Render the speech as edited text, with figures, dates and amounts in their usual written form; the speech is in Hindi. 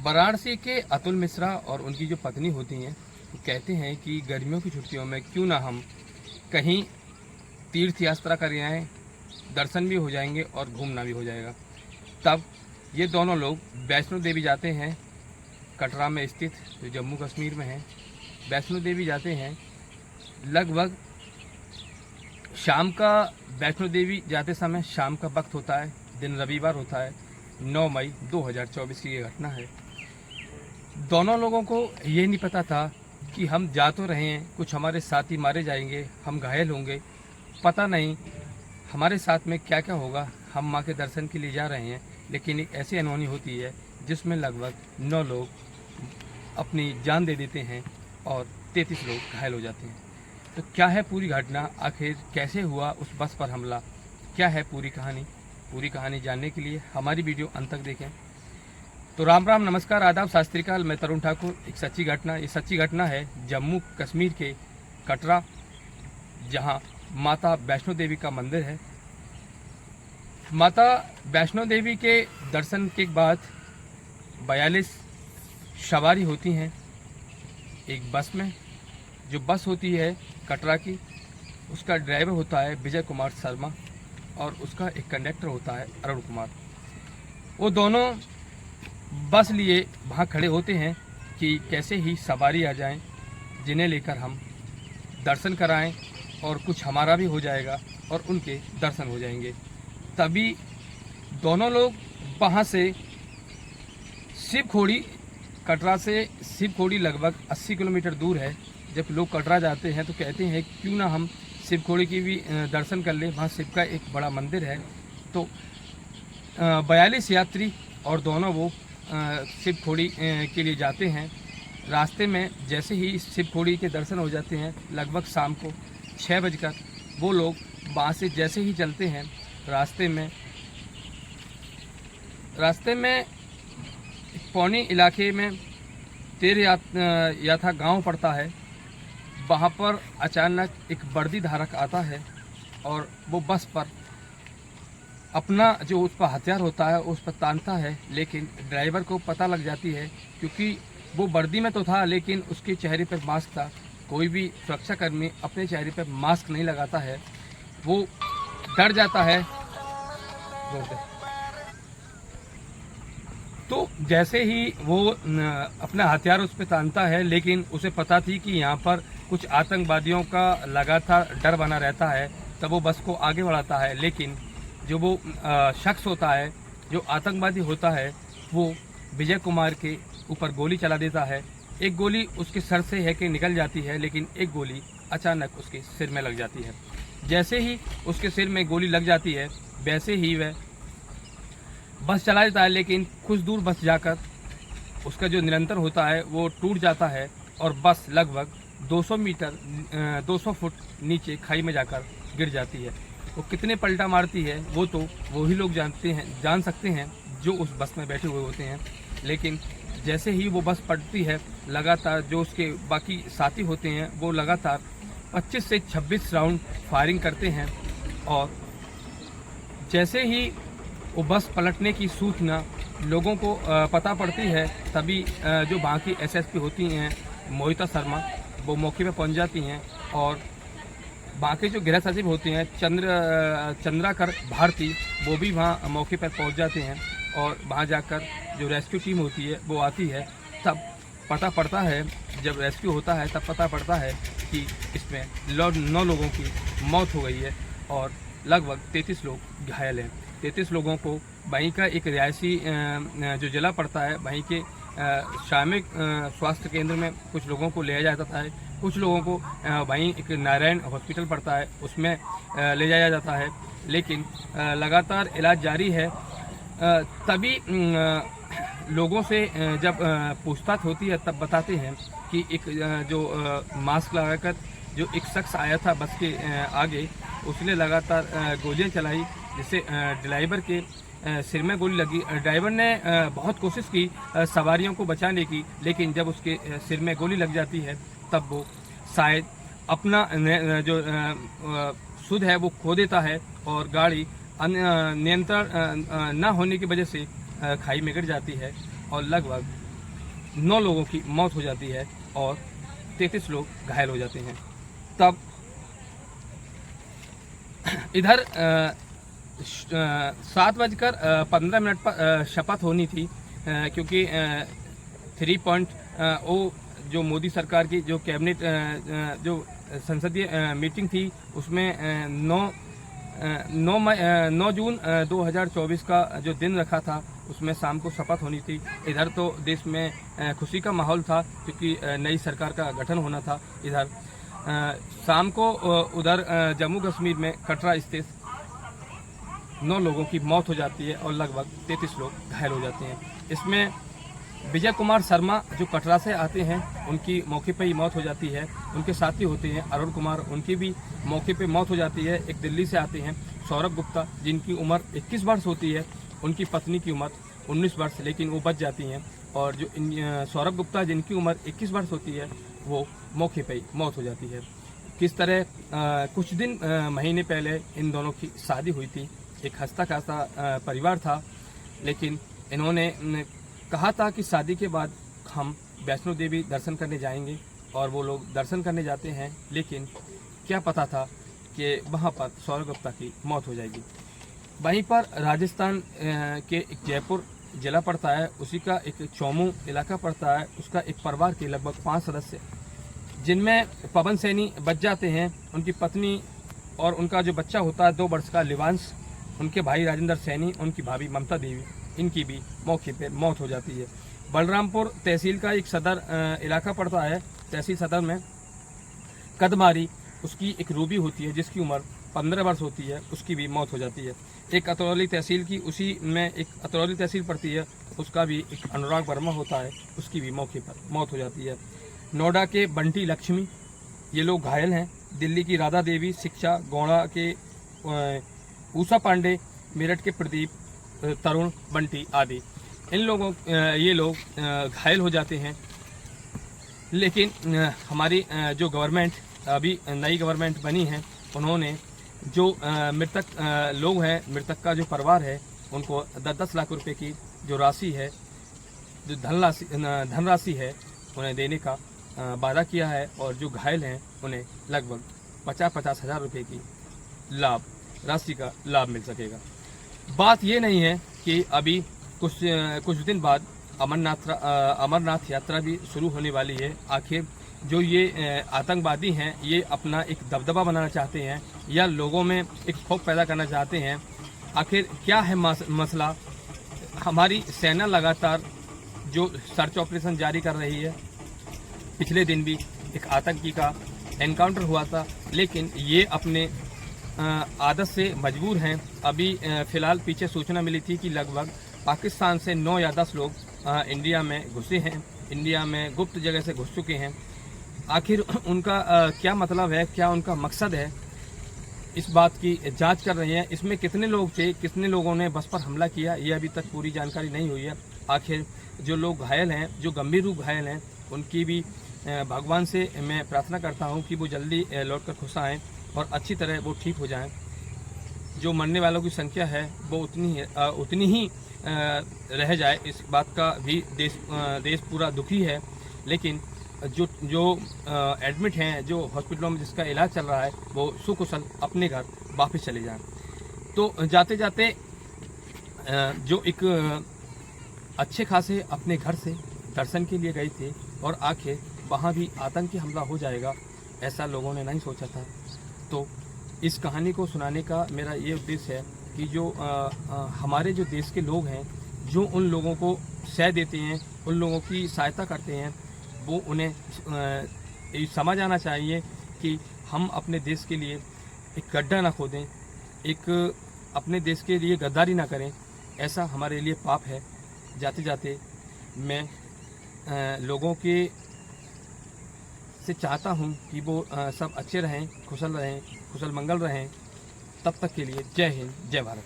वाराणसी के अतुल मिश्रा और उनकी जो पत्नी होती हैं वो कहते हैं कि गर्मियों की छुट्टियों में क्यों ना हम कहीं तीर्थ यात्रा कर आएँ, दर्शन भी हो जाएंगे और घूमना भी हो जाएगा। तब ये दोनों लोग वैष्णो देवी जाते हैं, कटरा में स्थित जो जम्मू कश्मीर में है। वैष्णो देवी जाते हैं, लगभग शाम का वैष्णो देवी जाते समय शाम का वक्त होता है, दिन रविवार होता है, 9 मई 2024 की ये घटना है। दोनों लोगों को ये नहीं पता था कि हम जा तो रहे हैं, कुछ हमारे साथी मारे जाएंगे, हम घायल होंगे, पता नहीं हमारे साथ में क्या क्या होगा। हम माँ के दर्शन के लिए जा रहे हैं, लेकिन एक ऐसी अनहोनी होती है जिसमें लगभग 9 लोग अपनी जान दे देते हैं और 33 लोग घायल हो जाते हैं। तो क्या है पूरी घटना, आखिर कैसे हुआ उस बस पर हमला, क्या है पूरी कहानी जानने के लिए हमारी वीडियो अंत तक देखें। तो राम राम, नमस्कार, आदाब, सत श्री अकाल। मैं तरुण ठाकुर। एक सच्ची घटना, ये सच्ची घटना है जम्मू कश्मीर के कटरा, जहां माता वैष्णो देवी का मंदिर है। माता वैष्णो देवी के दर्शन के बाद 42 सवारी होती हैं एक बस में। जो बस होती है कटरा की, उसका ड्राइवर होता है विजय कुमार शर्मा और उसका एक कंडक्टर होता है अरुण कुमार। वो दोनों बस लिए वहाँ खड़े होते हैं कि कैसे ही सवारी आ जाएं, जिन्हें लेकर हम दर्शन कराएं और कुछ हमारा भी हो जाएगा और उनके दर्शन हो जाएंगे। तभी दोनों लोग वहाँ से शिवखोड़ी, कटरा से शिवखोड़ी लगभग 80 किलोमीटर दूर है। जब लोग कटरा जाते हैं तो कहते हैं क्यों ना हम शिवखोड़ी की भी दर्शन कर लें, वहाँ शिव का एक बड़ा मंदिर है। तो 42 यात्री और दोनों वो शिवखोड़ी के लिए जाते हैं। रास्ते में जैसे ही शिवखोड़ी के दर्शन हो जाते हैं, लगभग शाम को 6 बजकर वो लोग वहाँ से जैसे ही चलते हैं, रास्ते में पौनी इलाके में याथा गांव पड़ता है। वहाँ पर अचानक एक वर्दी धारक आता है और वो बस पर अपना जो उस पर हथियार होता है उस पर तानता है, लेकिन ड्राइवर को पता लग जाती है, क्योंकि वो वर्दी में तो था लेकिन उसके चेहरे पर मास्क था। कोई भी सुरक्षाकर्मी अपने चेहरे पर मास्क नहीं लगाता है, वो डर जाता है। तो जैसे ही वो अपना हथियार उस पर तानता है, लेकिन उसे पता थी कि यहाँ पर कुछ आतंकवादियों का लगातार डर बना रहता है, तब वो बस को आगे बढ़ाता है। लेकिन जो वो शख्स होता है, जो आतंकवादी होता है, वो विजय कुमार के ऊपर गोली चला देता है। एक गोली उसके सर से है कि निकल जाती है, लेकिन एक गोली अचानक उसके सिर में लग जाती है। जैसे ही उसके सिर में गोली लग जाती है, वैसे ही वह बस चला देता है, लेकिन कुछ दूर बस जाकर उसका जो निरंतर होता है वो टूट जाता है और बस लगभग 200 फुट नीचे खाई में जाकर गिर जाती है। वो कितने पलटा मारती है वो तो वही लोग जान सकते हैं जो उस बस में बैठे हुए होते हैं। लेकिन जैसे ही वो बस पलटती है, लगातार जो उसके बाकी साथी होते हैं वो लगातार 25 से 26 राउंड फायरिंग करते हैं। और जैसे ही वो बस पलटने की सूचना लोगों को पता पड़ती है, तभी जो वहाँ की एसएसपी होती हैं मोहिता शर्मा, वो मौके पर पहुँच जाती हैं और वहाँ के जो गृह सचिव होते हैं चंद्राकर भारती, वो भी वहाँ मौके पर पहुँच जाते हैं और वहाँ जाकर जो रेस्क्यू टीम होती है वो आती है। तब पता पड़ता है, जब रेस्क्यू होता है तब पता पड़ता है कि इसमें 9 लोगों की मौत हो गई है और लगभग 33 लोग घायल हैं। 33 लोगों को वहीं का एक रिहायशी जो जिला पड़ता है, वहीं के सामूहिक स्वास्थ्य केंद्र में कुछ लोगों को ले जाया जाता है, कुछ लोगों को वहीं एक नारायण हॉस्पिटल पड़ता है उसमें ले जाया जाता है। लेकिन लगातार इलाज जारी है। तभी लोगों से जब पूछताछ होती है तब बताते हैं कि एक जो मास्क लगाकर जो एक शख्स आया था बस के आगे, उसने लगातार गोलियां चलाई, जिससे ड्राइवर के सिर में गोली लगी। ड्राइवर ने बहुत कोशिश की सवारियों को बचाने की, लेकिन जब उसके सिर में गोली लग जाती है तब वो शायद अपना जो सुध है वो खो देता है और गाड़ी नियंत्रण न होने की वजह से खाई में गिर जाती है और लगभग 9 लोगों की मौत हो जाती है और 33 लोग घायल हो जाते हैं। तब इधर 7:15 पर शपथ होनी थी, क्योंकि 3.0 जो मोदी सरकार की जो कैबिनेट जो संसदीय मीटिंग थी उसमें 9 जून 2024 का जो दिन रखा था उसमें शाम को शपथ होनी थी। इधर तो देश में खुशी का माहौल था क्योंकि नई सरकार का गठन होना था। इधर शाम को उधर जम्मू कश्मीर में कटरा स्थित 9 लोगों की मौत हो जाती है और लगभग 33 लोग घायल हो जाते हैं। इसमें विजय कुमार शर्मा जो कटरा से आते हैं उनकी मौके पर ही मौत हो जाती है। उनके साथी होते हैं अरुण कुमार, उनकी भी मौके पे मौत हो जाती है। एक दिल्ली से आते हैं सौरभ गुप्ता जिनकी उम्र 21 वर्ष होती है, उनकी पत्नी की उम्र 19 वर्ष, लेकिन वो बच जाती हैं। और जो सौरभ गुप्ता जिनकी उम्र 21 वर्ष होती है वो मौके पर ही मौत हो जाती है। किस तरह कुछ दिन महीने पहले इन दोनों की शादी हुई थी। एक हंसता खासा परिवार था, लेकिन इन्होंने कहा था कि शादी के बाद हम वैष्णो देवी दर्शन करने जाएंगे और वो लोग दर्शन करने जाते हैं, लेकिन क्या पता था कि वहाँ पर सौरभ गुप्ता की मौत हो जाएगी। वहीं पर राजस्थान के एक जयपुर जिला पड़ता है, उसी का एक चौमू इलाका पड़ता है, उसका एक परिवार के लगभग 5 सदस्य जिनमें पवन सैनी बच जाते हैं। उनकी पत्नी और उनका जो बच्चा होता है 2 वर्ष का लिवांश, उनके भाई राजेंद्र सैनी, उनकी भाभी ममता देवी, इनकी भी मौके पर मौत हो जाती है। बलरामपुर तहसील का एक सदर इलाका पड़ता है, तहसील सदर में कदमारी, उसकी एक रूबी होती है जिसकी उम्र 15 वर्ष होती है, उसकी भी मौत हो जाती है। एक अतरौली तहसील की, उसी में एक अतरौली तहसील पड़ती है, उसका भी एक अनुराग वर्मा होता है, उसकी भी मौके पर मौत हो जाती है। नोएडा के बंटी लक्ष्मी, ये लोग घायल हैं। दिल्ली की राधा देवी, शिक्षा गौड़ा के ऊषा पांडे, मेरठ के प्रदीप, तरुण, बंटी आदि, इन लोगों ये लोग घायल हो जाते हैं। लेकिन हमारी जो गवर्नमेंट अभी नई गवर्नमेंट बनी है, उन्होंने जो मृतक लोग हैं, मृतक का जो परिवार है, उनको 10-10 लाख रुपए की जो राशि है, जो धनराशि है, उन्हें देने का वादा किया है। और जो घायल हैं उन्हें लगभग 50-50 हज़ार रुपये की राशि का लाभ मिल सकेगा। बात ये नहीं है कि अभी कुछ दिन बाद अमरनाथ यात्रा भी शुरू होने वाली है। आखिर जो ये आतंकवादी हैं, ये अपना एक दबदबा बनाना चाहते हैं या लोगों में एक खौफ पैदा करना चाहते हैं। आखिर क्या है मसला? हमारी सेना लगातार जो सर्च ऑपरेशन जारी कर रही है। पिछले दिन भी एक आतंकी का एनकाउंटर हुआ था, लेकिन ये अपने आदत से मजबूर हैं। अभी फ़िलहाल पीछे सूचना मिली थी कि लगभग पाकिस्तान से 9 या 10 लोग इंडिया में घुसे हैं, इंडिया में गुप्त जगह से घुस चुके हैं। आखिर उनका क्या मतलब है, क्या उनका मकसद है, इस बात की जांच कर रहे हैं। इसमें कितने लोग थे, कितने लोगों ने बस पर हमला किया, ये अभी तक पूरी जानकारी नहीं हुई है। आखिर जो लोग घायल हैं, जो गंभीर रूप घायल हैं, उनकी भी भगवान से मैं प्रार्थना करता हूं कि वो जल्दी लौट कर खुश आएँ और अच्छी तरह वो ठीक हो जाएं। जो मरने वालों की संख्या है वो उतनी ही रह जाए, इस बात का भी देश पूरा दुखी है। लेकिन जो एडमिट हैं, जो हॉस्पिटलों में जिसका इलाज चल रहा है, वो सुकुशल अपने घर वापस चले जाएं। तो जाते जाते जो एक अच्छे खासे अपने घर से दर्शन के लिए गए थे और आखिर वहाँ भी आतंकी हमला हो जाएगा, ऐसा लोगों ने नहीं सोचा था। तो इस कहानी को सुनाने का मेरा ये उद्देश्य है कि जो हमारे जो देश के लोग हैं, जो उन लोगों को सह देते हैं, उन लोगों की सहायता करते हैं, वो उन्हें समझ आना चाहिए कि हम अपने देश के लिए एक गड्ढा ना खोदें, एक अपने देश के लिए गद्दारी ना करें। ऐसा हमारे लिए पाप है। जाते जाते मैं लोगों के से चाहता हूं कि वो सब अच्छे रहें, कुशल मंगल रहें। तब तक के लिए जय हिंद, जय भारत।